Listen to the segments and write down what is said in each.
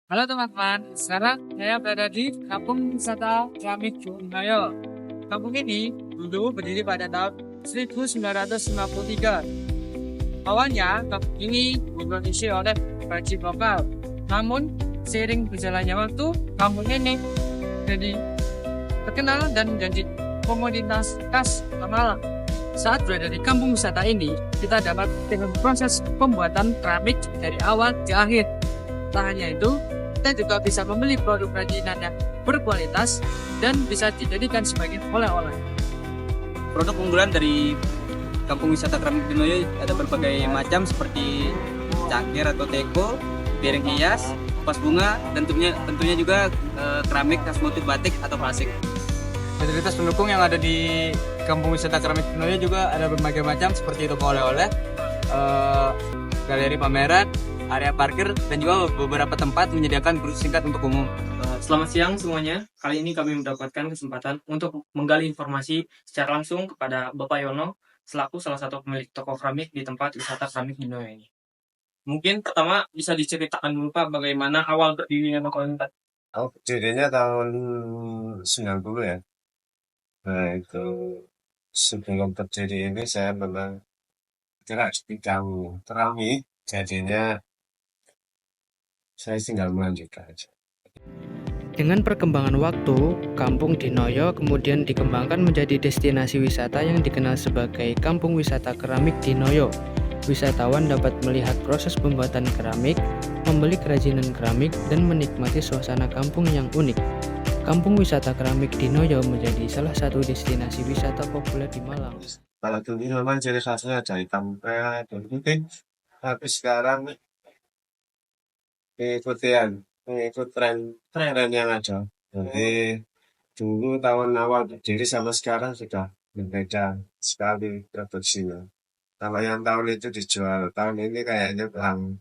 Halo teman-teman, sekarang saya berada di Kampung Wisata Keramik Joyo. Kampung ini dulu berdiri pada tahun 1953. Awalnya, kampung ini diproduksi oleh perajin lokal. Namun, seiring berjalannya waktu, kampung ini jadi terkenal dan menjadi komoditas khas Malang. Saat berada di kampung wisata ini, kita dapat dengan proses pembuatan keramik dari awal ke akhir. Tak hanya itu, kita juga bisa membeli produk kerajinan yang berkualitas dan bisa dijadikan sebagai oleh-oleh. Produk unggulan dari Kampung Wisata Keramik Dinoyo ada berbagai macam seperti cangkir atau teko, piring hias, kupas bunga, dan tentunya juga keramik khas motif batik atau klasik. Fasilitas pendukung yang ada di Kampung Wisata Keramik Dinoyo juga ada berbagai macam seperti toko oleh-oleh, galeri pameran, area parkir, dan juga beberapa tempat menyediakan guru singkat untuk umum. Selamat siang semuanya. Kali ini kami mendapatkan kesempatan untuk menggali informasi secara langsung kepada Bapak Yono selaku salah satu pemilik toko keramik di tempat wisata keramik Dinoyo ini. Mungkin pertama bisa diceritakan dulu Pak bagaimana awal berdirinya toko ini. Berdirinya tahun 90 ya. Nah itu sebelum berdiri ini saya memang gerak di bidang keramik, jadinya saya tinggal melanjutkan aja. Dengan perkembangan waktu, Kampung Dinoyo kemudian dikembangkan menjadi destinasi wisata yang dikenal sebagai Kampung Wisata Keramik Dinoyo. Wisatawan dapat melihat proses pembuatan keramik, membeli kerajinan keramik, dan menikmati suasana kampung yang unik. Kampung Wisata Keramik Dinoyo menjadi salah satu destinasi wisata populer di Malang. Kalau dulu memang ciri khasnya dari tempel dan putih, tapi sekarang mengikut tren yang ada. Jadi dulu tahun awal berdiri sama sekarang sudah berbeda sekali produksinya. Kalau yang tahun itu dijual, tahun ini kayaknya kurang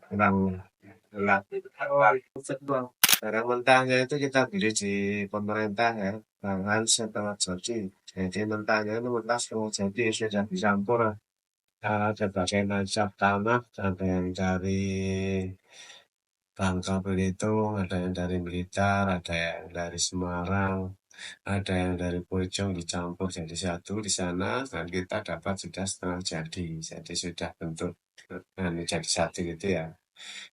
gelap. Barang mentahnya itu kita beli di pemerintah ya, bahan setengah jadi. Jadi mentahnya itu mentah setengah jadi sudah dicampur. Ada berbagai macam tanah, ada yang dari Bangka Belitung, ada yang dari Blitar, ada yang dari Semarang, ada yang dari Pojong dicampur jadi satu di sana, dan kita dapat sudah setengah jadi sudah bentuk jadi satu gitu ya.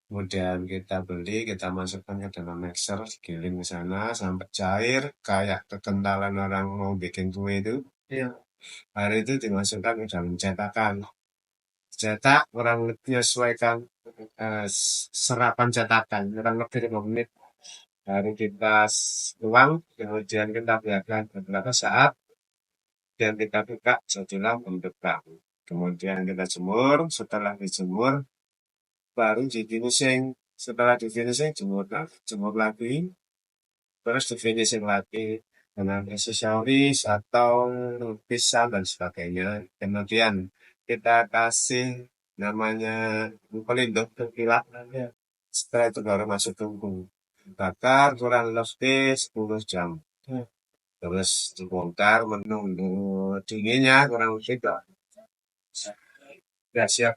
Kemudian kita beli, kita masukkan ke dalam mixer, digiling ke sana sampai cair, kayak kekentalan orang mau bikin kue itu. Iya. Hari itu dimasukkan ke dalam cetakan. Cetak, orang menyesuaikan serapan cetakan, kurang lebih 5 menit. Baru kita tuang, kemudian kita biarkan beberapa saat, dan kita buka, jadilah bentuk baru. Kemudian kita jemur, setelah dijemur, baru di finishing. Setelah di finishing, jemur lagi, terus di finishing lagi dengan aksesoris atau lukisan dan sebagainya. Kemudian kita kasih namanya pelindung kilat. Setelah itu baru masuk tungku. Bakar kurang lebih 10 jam. Terus dibongkar menunggu dinginnya kurang lebih ya siap.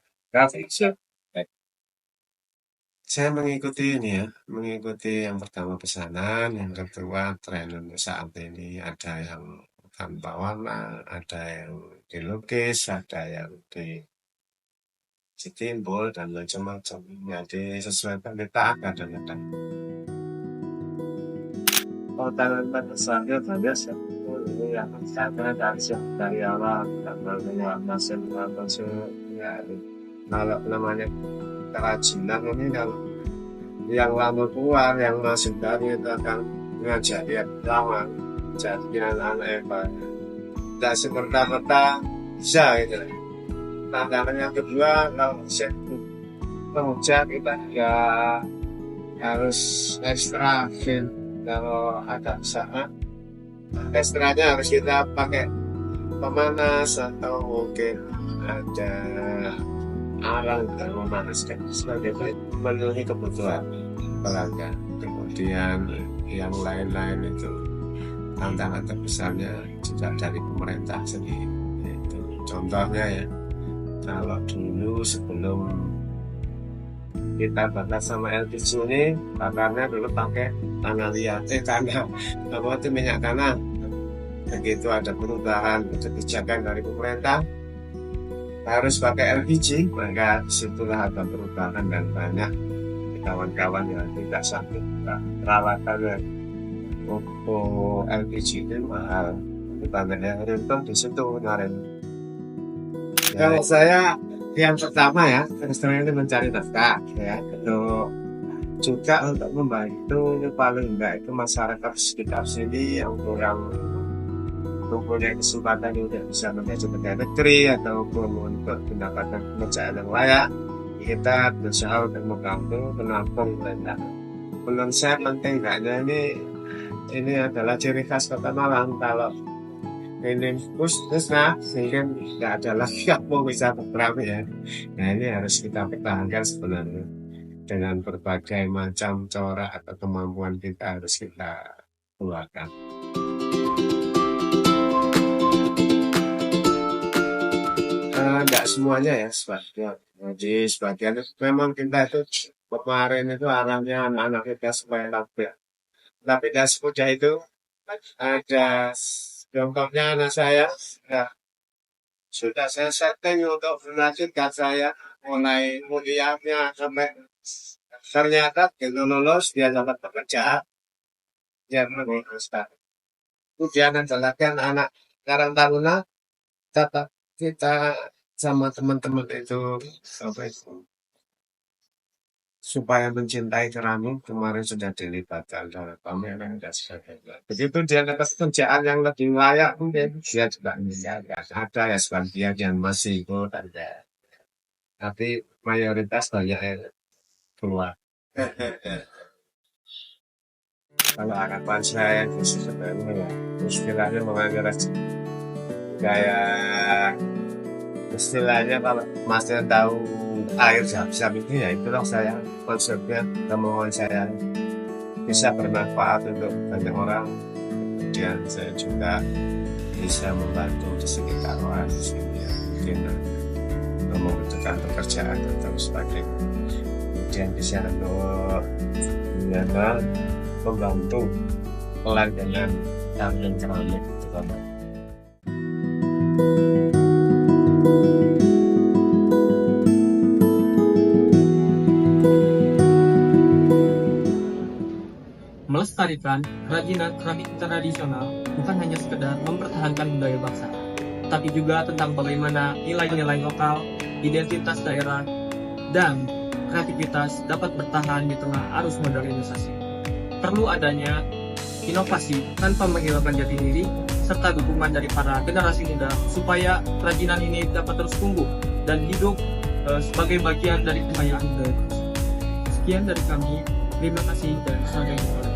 Saya mengikuti ini ya, mengikuti yang pertama pesanan, yang kedua tren untuk saat ini ada yang tanpa warna, ada yang dilukis, ada yang ditimbul dan macam-macam. Jadi sesuai permintaan kadang-kadang. Tangan pesannya biasa. Ini yang saya dari awal karena masuk ya. Kalau namanya kerajinan ini kalau yang lama keluar, yang masih baru itu akan mengajari yang lama, jadi anak-anak yang baru. Tidak semerta-merta bisa gitu. Tantangan yang kedua, kalau bisa mengucap kita juga harus ekstra feel. Kalau ada saat ekstranya harus kita pakai pemanas atau mungkin ada arang dan memanaskan sebagai memenuhi kebutuhan pelanggan. Kemudian yang lain-lain itu tantangan terbesarnya juga dari pemerintah sendiri. Itu contohnya ya, kalau dulu sebelum kita bakar sama LPG ini, bakarnya dulu pakai tanah liat, minyak tanah. Begitu ada perubahan kebijakan dari pemerintah harus pakai LPG, maka disitulah ada perubahan dan banyak kawan-kawan yang tidak sakit. Perawatan untuk LPG itu mahal, banyak yang rentan di situ kemarin. Kalau saya yang pertama ya, terus terang ini mencari nafkah ya, juga untuk membantu paling enggak itu masyarakat sekitar sini yang kurang mempunyai kesempatan untuk bisa menuju ke negeri ataupun untuk mendapatkan pekerjaan yang layak. Kita berusaha untuk membantu menampung mereka. Menurut saya penting enggaknya ini adalah ciri khas Kota Malang. Kalau ini musnah sehingga nggak ada lagi kampung wisata keramik ya. Nah ini harus kita pertahankan sebenarnya dengan berbagai macam corak atau kemampuan kita harus kita keluarkan. Enggak semuanya ya, sebagian. Jadi sebagian itu memang kita itu kemarin itu arahnya anak-anak kita supaya tapi tidak semudah itu. Ada contohnya anak saya sudah saya setting untuk melanjutkan saya mulai kuliahnya sampai ternyata begitu lulus dia dapat pekerjaan dia meneruskan. Kemudian ada lagi anak Karang Taruna kita sama teman-teman itu supaya mencintai keramik kemarin sudah dilibatkan dalam pameran dan sebagainya. Begitu dia dapat kerjaan yang lebih layak mungkin dia juga ada ya sebagian yang masih ikut ada. Tapi mayoritas banyak yang keluar. Kalau harapan saya itu sebenarnya ya istilahnya mengajar kayak istilahnya kalau masnya tahu air zam-zam itu ya itulah saya konsepnya kemauan saya bisa bermanfaat untuk banyak orang, kemudian saya juga bisa membantu di sekitar orang di sini ya, mungkin membutuhkan pekerjaan atau sebagainya, kemudian bisa membantu pelangganan dan keramik terutama. Melestarikan kerajinan keramik tradisional bukan hanya sekedar mempertahankan budaya bangsa, tapi juga tentang bagaimana nilai-nilai lokal, identitas daerah, dan kreativitas dapat bertahan di tengah arus modernisasi. Perlu adanya inovasi tanpa menghilangkan jati diri, serta dukungan dari para generasi muda supaya kerajinan ini dapat terus tumbuh dan hidup sebagai bagian dari kekayaan budaya. Sekian dari kami, terima kasih dan sampai jumpa.